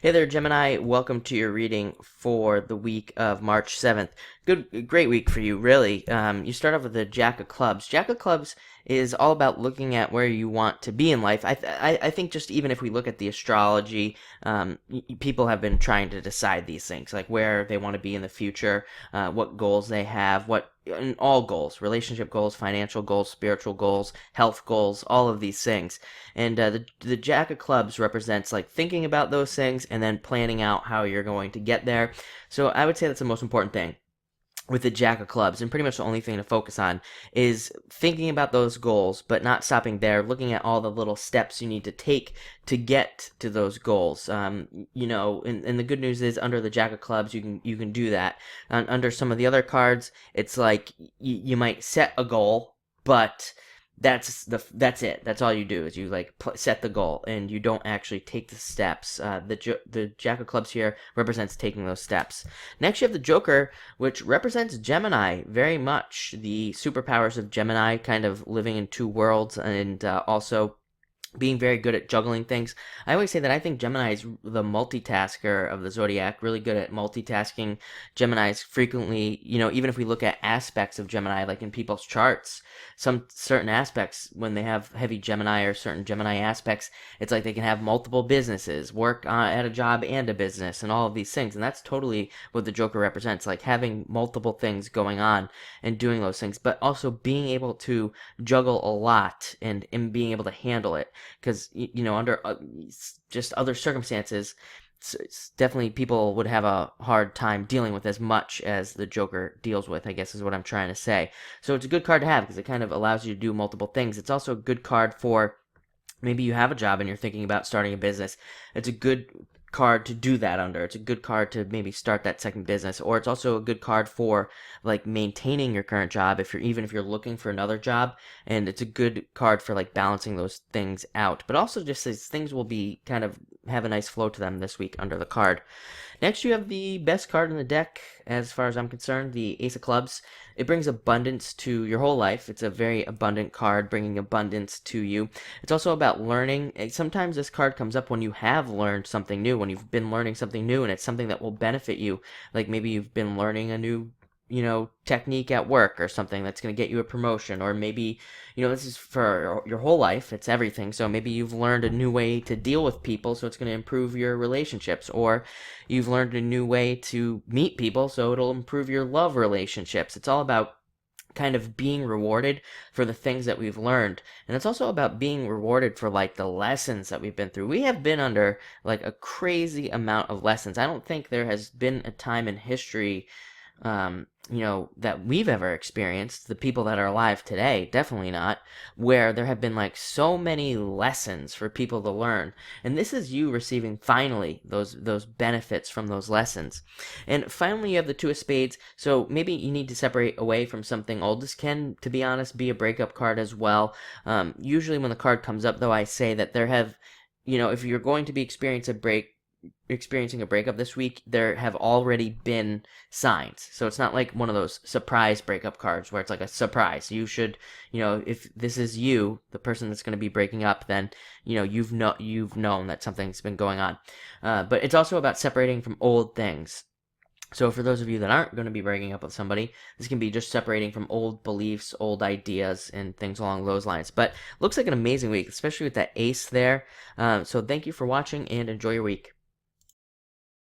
Hey there, Gemini. Welcome to your reading for the week of March 7th. Great week for you, really. You start off with the Jack of Clubs. Jack of Clubs is all about looking at where you want to be in life. I think just even if we look at the astrology, people have been trying to decide these things, like where they want to be in the future, what goals they have, and all goals, relationship goals, financial goals, spiritual goals, health goals, all of these things. And the Jack of Clubs represents like thinking about those things and then planning out how you're going to get there. So I would say that's the most important thing with the Jack of Clubs, and pretty much the only thing to focus on is thinking about those goals, but not stopping there, looking at all the little steps you need to take to get to those goals. And the good news is under the Jack of Clubs, you can do that. Under some of the other cards, it's like you might set a goal, but that's it. That's all you do is you like set the goal and you don't actually take the steps. The Jack of Clubs here represents taking those steps. Next, you have the Joker, which represents Gemini very much. The superpowers of Gemini, kind of living in two worlds, and also being very good at juggling things. I always say that I think Gemini is the multitasker of the zodiac, really good at multitasking. Gemini is frequently, even if we look at aspects of Gemini, like in people's charts, some certain aspects, when they have heavy Gemini or certain Gemini aspects, it's like they can have multiple businesses, work at a job and a business, and all of these things. And that's totally what the Joker represents, like having multiple things going on and doing those things, but also being able to juggle a lot and being able to handle it. Because under just other circumstances, it's definitely people would have a hard time dealing with as much as the Joker deals with, I guess is what I'm trying to say. So it's a good card to have because it kind of allows you to do multiple things. It's also a good card for maybe you have a job and you're thinking about starting a business. It's a good card to do that under. It's a good card to maybe start that second business, or it's also a good card for like maintaining your current job if you're looking for another job, and it's a good card for like balancing those things out. But also just as things will be kind of have a nice flow to them this week under the card. Next, you have the best card in the deck, as far as I'm concerned, the Ace of Clubs. It brings abundance to your whole life. It's a very abundant card, bringing abundance to you. It's also about learning. Sometimes this card comes up when you have learned something new, when you've been learning something new, and it's something that will benefit you. Like maybe you've been learning a new technique at work or something that's going to get you a promotion, or maybe, this is for your whole life, it's everything. So maybe you've learned a new way to deal with people, so it's going to improve your relationships, or you've learned a new way to meet people, so it'll improve your love relationships. It's all about kind of being rewarded for the things that we've learned, and it's also about being rewarded for like the lessons that we've been through. We have been under like a crazy amount of lessons. I don't think there has been a time in history that we've ever experienced, the people that are alive today, definitely not, where there have been like so many lessons for people to learn. And this is you receiving finally those benefits from those lessons. And finally, you have the Two of Spades. So maybe you need to separate away from something old. This can, to be honest, be a breakup card as well. Usually when the card comes up, though, I say that there have, if you're going to be experiencing a breakup this week, there have already been signs. So it's not like one of those surprise breakup cards where it's like a surprise. You should, if this is you, the person that's going to be breaking up, then you've known that something's been going on. But it's also about separating from old things. So for those of you that aren't going to be breaking up with somebody, this can be just separating from old beliefs, old ideas, and things along those lines. But looks like an amazing week, especially with that ace there. So thank you for watching and enjoy your week.